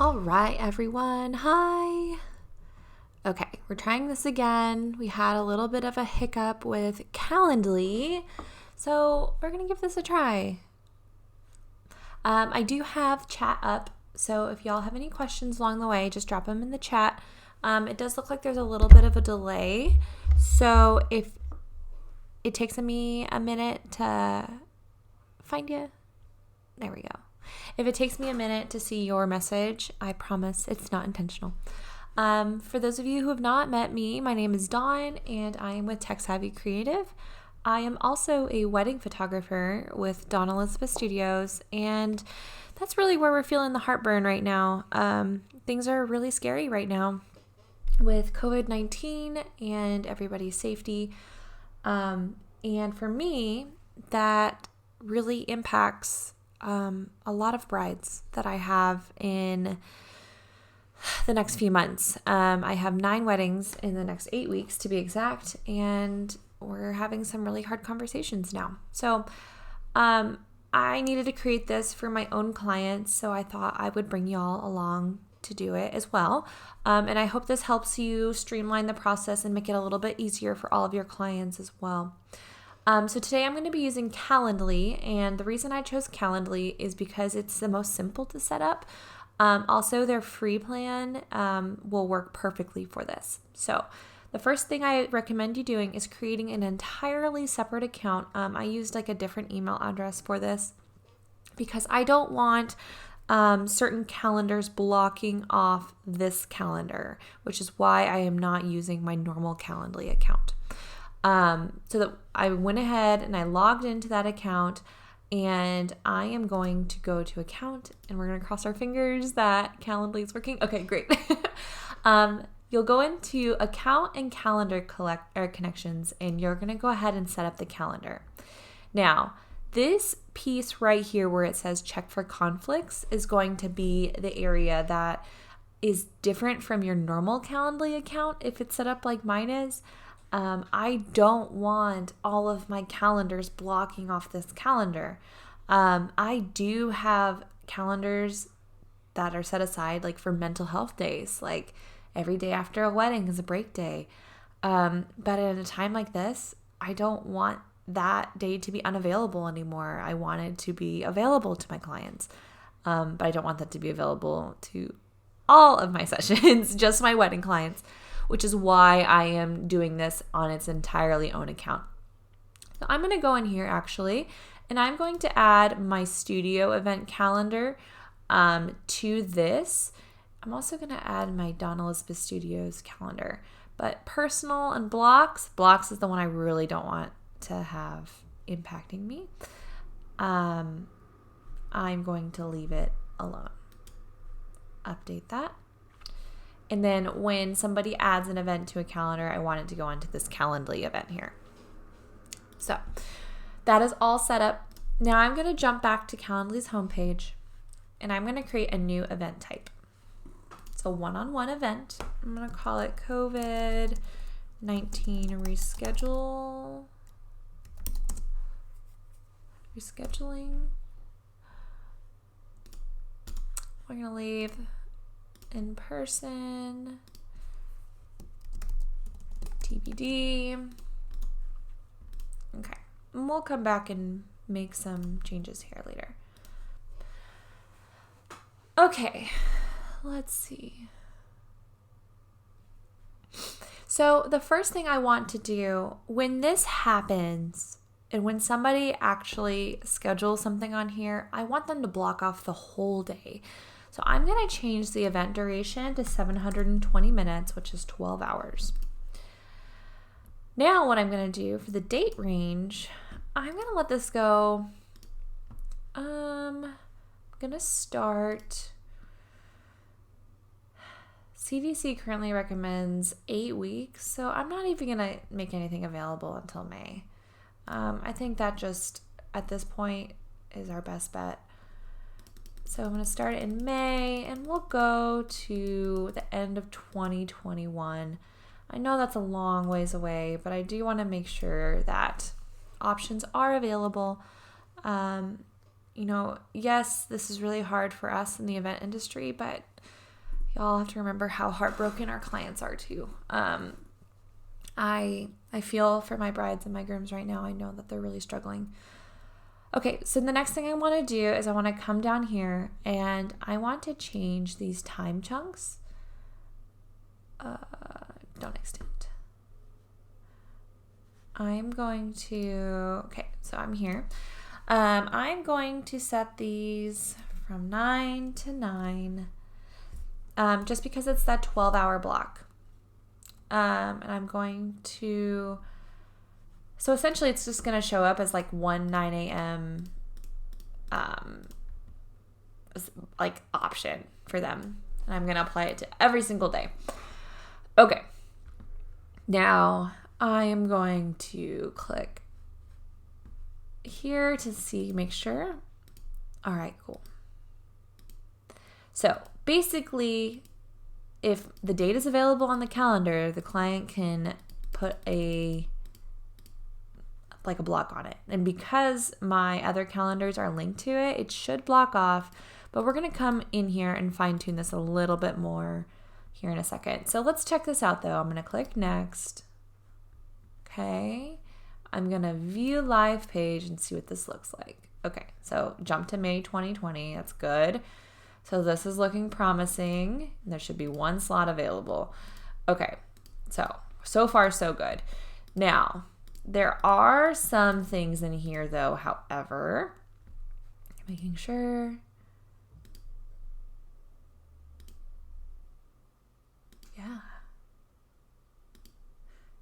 All right, everyone. Hi. Okay, we're trying this again. We had a little bit of a hiccup with Calendly, so we're going to give this a try. I do have chat up, so if y'all have any questions along the way, just drop them in the chat. It does look like there's a little bit of a delay, so if it takes me a minute to find you, there we go. If it takes me a minute to see your message, I promise it's not intentional. For those of you who have not met me, my name is Dawn, and I am with Tech Savvy Creative. I am also a wedding photographer with Dawn Elizabeth Studios, and that's really where we're feeling the heartburn right now. Things are really scary right now with COVID-19 and everybody's safety. And for me, that really impacts a lot of brides that I have in the next few months. I have 9 weddings in the next 8 weeks to be exact, and we're having some really hard conversations now. So I needed to create this for my own clients, so I thought I would bring y'all along to do it as well. And I hope this helps you streamline the process and make it a little bit easier for all of your clients as well. So today I'm going to be using Calendly, and the reason I chose Calendly is because it's the most simple to set up. Also, their free plan will work perfectly for this. So the first thing I recommend you doing is creating an entirely separate account. I used like a different email address for this because I don't want certain calendars blocking off this calendar, which is why I am not using my normal Calendly account. So that I went ahead and I logged into that account, and I am going to go to account, and we're going to cross our fingers that Calendly is working. Okay, great. You'll go into account and calendar connections, and you're going to go ahead and set up the calendar. Now, this piece right here where it says check for conflicts is going to be the area that is different from your normal Calendly account if it's set up like mine is. I don't want all of my calendars blocking off this calendar. I do have calendars that are set aside like for mental health days, like every day after a wedding is a break day. But at a time like this, I don't want that day to be unavailable anymore. I want it to be available to my clients. But I don't want that to be available to all of my sessions, just my wedding clients, which is why I am doing this on its entirely own account. So I'm going to go in here actually, and I'm going to add my studio event calendar to this. I'm also going to add my Dawn Elizabeth Studios calendar, but personal and blocks is the one I really don't want to have impacting me. I'm going to leave it alone. Update that. And then when somebody adds an event to a calendar, I want it to go into this Calendly event here. So that is all set up. Now I'm going to jump back to Calendly's homepage, and I'm going to create a new event type. It's a one-on-one event. I'm going to call it COVID-19 rescheduling. We're going to leave in person, TBD. Okay, and we'll come back and make some changes here later. Okay, let's see. So the first thing I want to do when this happens, and when somebody actually schedules something on here, I want them to block off the whole day. So I'm going to change the event duration to 720 minutes, which is 12 hours. Now what I'm going to do for the date range, I'm going to let this go. I'm going to start. CDC currently recommends 8 weeks, so I'm not even going to make anything available until May. I think that just at this point is our best bet. So I'm going to start it in May, and we'll go to the end of 2021. I know that's a long ways away, but I do want to make sure that options are available. yes, this is really hard for us in the event industry, but y'all have to remember how heartbroken our clients are too. I feel for my brides and my grooms right now. I know that they're really struggling. Okay, so the next thing I want to do is I want to come down here and I want to change these time chunks. Don't extend. I'm going to, okay, so I'm here. I'm going to set these from 9 to 9, just because it's that 12-hour block. And I'm going to, so essentially it's just going to show up as like 9 a.m. Like option for them. And I'm going to apply it to every single day. Okay. Now I am going to click here to make sure. All right, cool. So basically, if the date is available on the calendar, the client can put a block on it. And because my other calendars are linked to it, it should block off, but we're going to come in here and fine tune this a little bit more here in a second. So let's check this out though. I'm going to click next. Okay. I'm going to view live page and see what this looks like. Okay. So jump to May 2020. That's good. So this is looking promising. There should be one slot available. Okay. So far so good. Now, there are some things in here though, however, making sure. Yeah.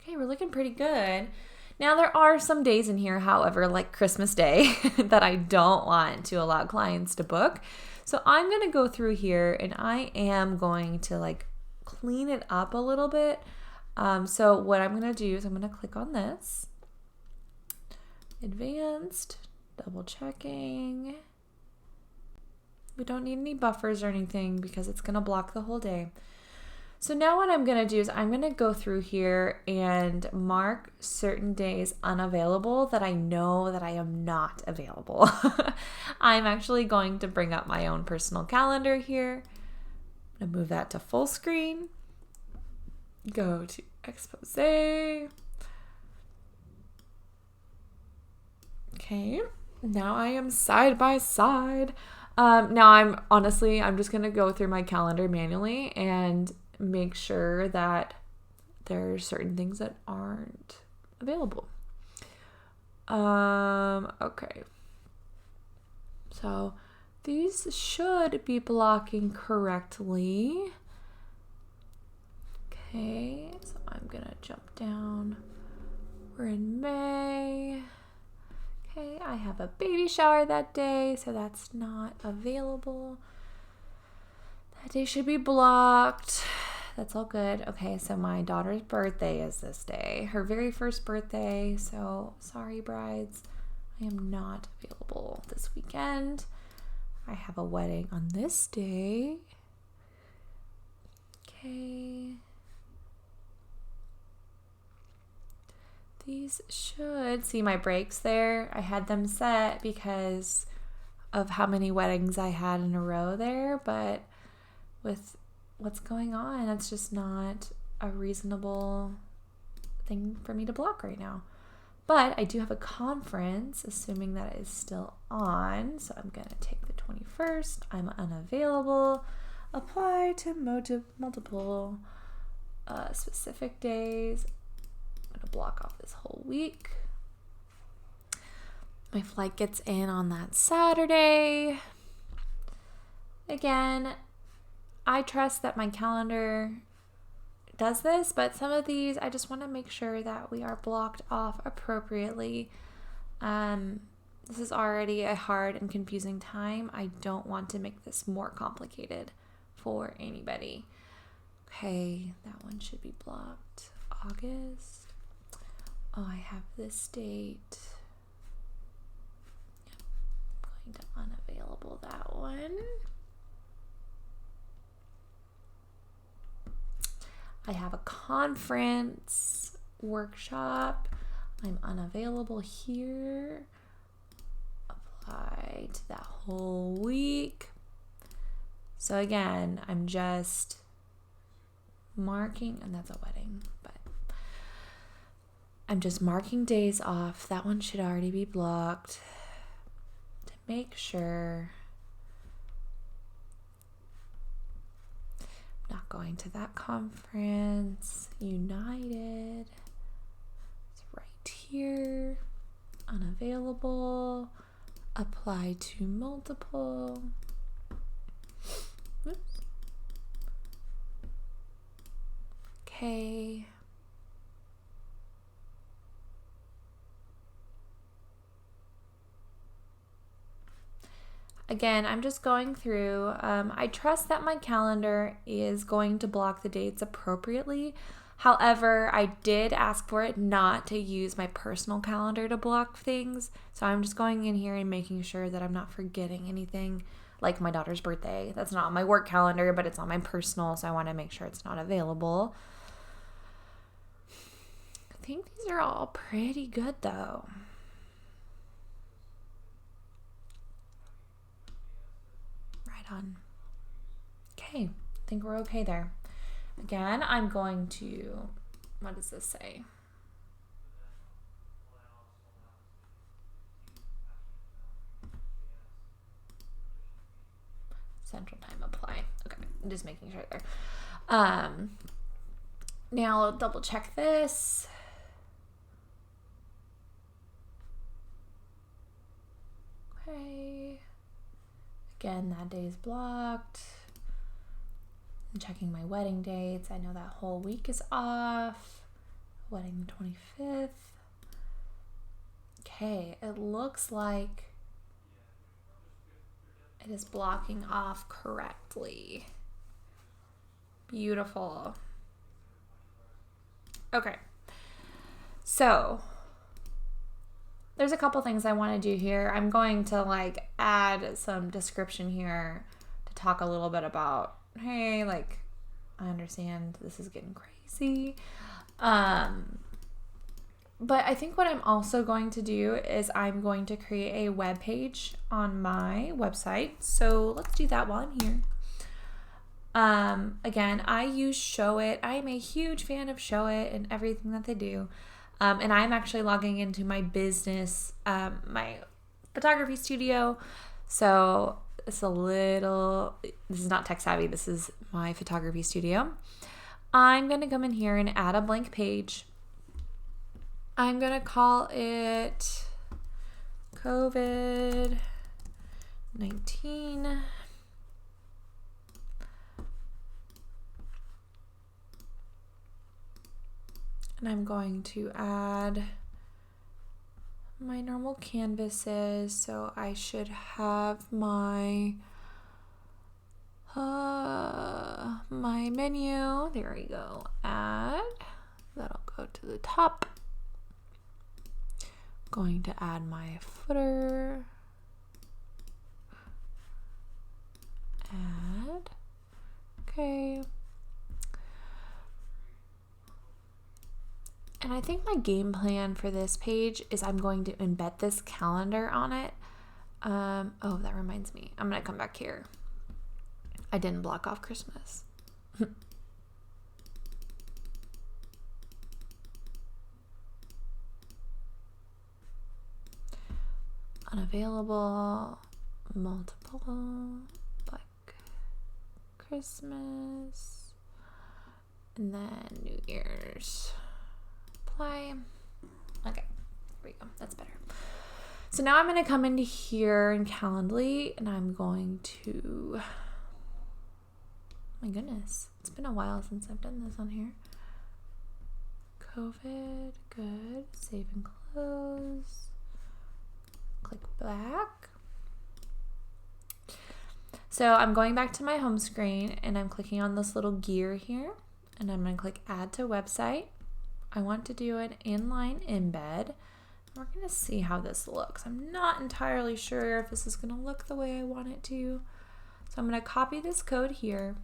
Okay, we're looking pretty good. Now, there are some days in here, however, like Christmas Day, that I don't want to allow clients to book. So I'm going to go through here and I am going to clean it up a little bit. So what I'm going to do is I'm going to click on this. Advanced, double checking. We don't need any buffers or anything because it's going to block the whole day. So now what I'm going to do is I'm going to go through here and mark certain days unavailable that I know that I am not available. I'm actually going to bring up my own personal calendar here. I'm going to move that to full screen. Go to expose. Okay, now I am side by side. Now I'm just going to go through my calendar manually and make sure that there are certain things that aren't available. Okay. So these should be blocking correctly. Okay, so I'm gonna jump down. We're in May. Okay, I have a baby shower that day, so that's not available. That day should be blocked. That's all good. Okay, so my daughter's birthday is this day. Her very first birthday. So sorry, brides. I am not available this weekend. I have a wedding on this day. Okay. These should see my breaks there. I had them set because of how many weddings I had in a row there, but with what's going on, that's just not a reasonable thing for me to block right now. But I do have a conference, assuming that it is still on. So I'm going to take the 21st. I'm unavailable. Apply to multiple specific days. I'm going to block off this whole week. My flight gets in on that Saturday. Again, I trust that my calendar does this, but some of these I just want to make sure that we are blocked off appropriately. This is already a hard and confusing time. I don't want to make this more complicated for anybody. Okay, that one should be blocked. August. Oh, I have this date. I'm going to unavailable that one. I have a conference workshop. I'm unavailable here. Apply. birthday to that whole week. So again, I'm just marking, and that's a wedding, but I'm just marking days off. That one should already be blocked to make sure I'm not going to that conference. United, it's right here. Unavailable. Apply to multiple. Oops. Okay. Again, I'm just going through. I trust that my calendar is going to block the dates appropriately. However, I did ask for it not to use my personal calendar to block things. So I'm just going in here and making sure that I'm not forgetting anything, like my daughter's birthday. That's not on my work calendar, but it's on my personal, so I want to make sure it's not available. I think these are all pretty good though. Right on. Okay, I think we're okay there. Again, I'm going to, what does this say? Central Time apply. Okay, I'm just making sure there. Now I'll double check this. Okay. Again, that day is blocked. I'm checking my wedding dates. I know that whole week is off. Wedding the 25th. Okay, it looks like it is blocking off correctly. Beautiful. Okay, so there's a couple things I want to do here. I'm going to add some description here to talk a little bit about, hey, I understand this is getting crazy. But I think what I'm also going to do is I'm going to create a web page on my website. So let's do that while I'm here. Again, I use Showit. I am a huge fan of Showit and everything that they do. And I'm actually logging into my business, my photography studio. So it's this is not tech savvy. This is my photography studio. I'm going to come in here and add a blank page. I'm going to call it COVID-19. And I'm going to add my normal canvases. So I should have my my menu. There we go. Add. That'll go to the top. Going to add my footer. Add. Okay. And I think my game plan for this page is I'm going to embed this calendar on it. Oh, that reminds me. I'm going to come back here. I didn't block off Christmas. Unavailable, multiple, like Christmas, and then New Year's. Apply. Okay, here we go. That's better. So now I'm going to come into here in Calendly, and I'm going to, my goodness, it's been a while since I've done this on here. COVID, good, save and close. Click back. So I'm going back to my home screen and I'm clicking on this little gear here and I'm going to click add to website. I want to do an inline embed. We're going to see how this looks. I'm not entirely sure if this is going to look the way I want it to. So I'm going to copy this code here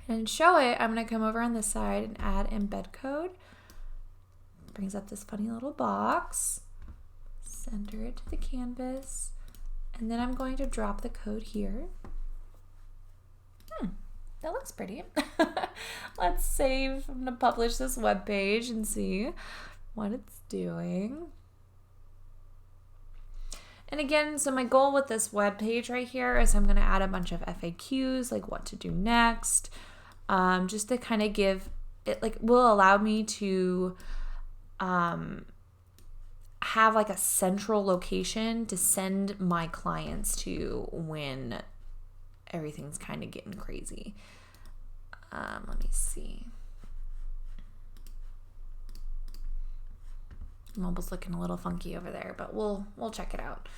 and Showit. I'm going to come over on this side and add embed code. Brings up this funny little box. Center it to the canvas. And then I'm going to drop the code here. That looks pretty. Let's save. I'm going to publish this web page and see what it's doing. And again, so my goal with this web page right here is I'm going to add a bunch of FAQs, like what to do next, just to kind of give it, like, will allow me to have like a central location to send my clients to when everything's kind of getting crazy. Let me see. Mobile's looking a little funky over there, but we'll check it out.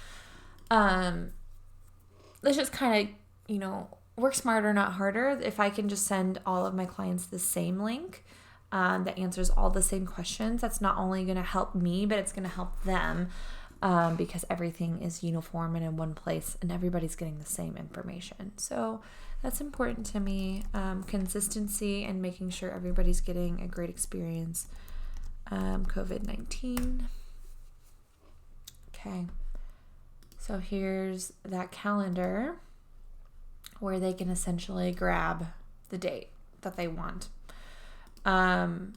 Let's just kind of, work smarter, not harder. If I can just send all of my clients the same link that answers all the same questions, that's not only going to help me, but it's going to help them because everything is uniform and in one place and everybody's getting the same information. So that's important to me. Consistency and making sure everybody's getting a great experience. COVID-19. Okay. So here's that calendar where they can essentially grab the date that they want.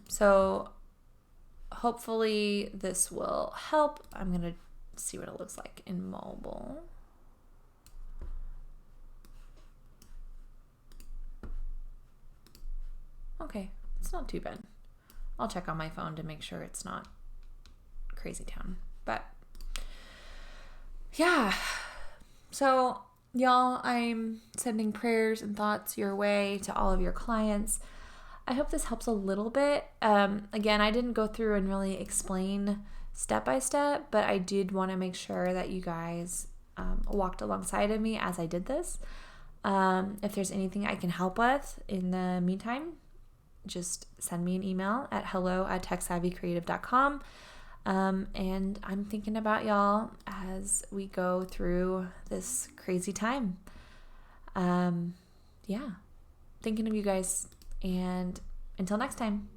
So hopefully this will help. I'm going to see what it looks like in mobile. Okay, it's not too bad. I'll check on my phone to make sure it's not crazy town. But yeah, so y'all, I'm sending prayers and thoughts your way to all of your clients. I hope this helps a little bit. Again, I didn't go through and really explain step by step, but I did want to make sure that you guys walked alongside of me as I did this. If there's anything I can help with in the meantime, just send me an email at hello@techsavvycreative.com. And I'm thinking about y'all as we go through this crazy time. Yeah, thinking of you guys. And until next time.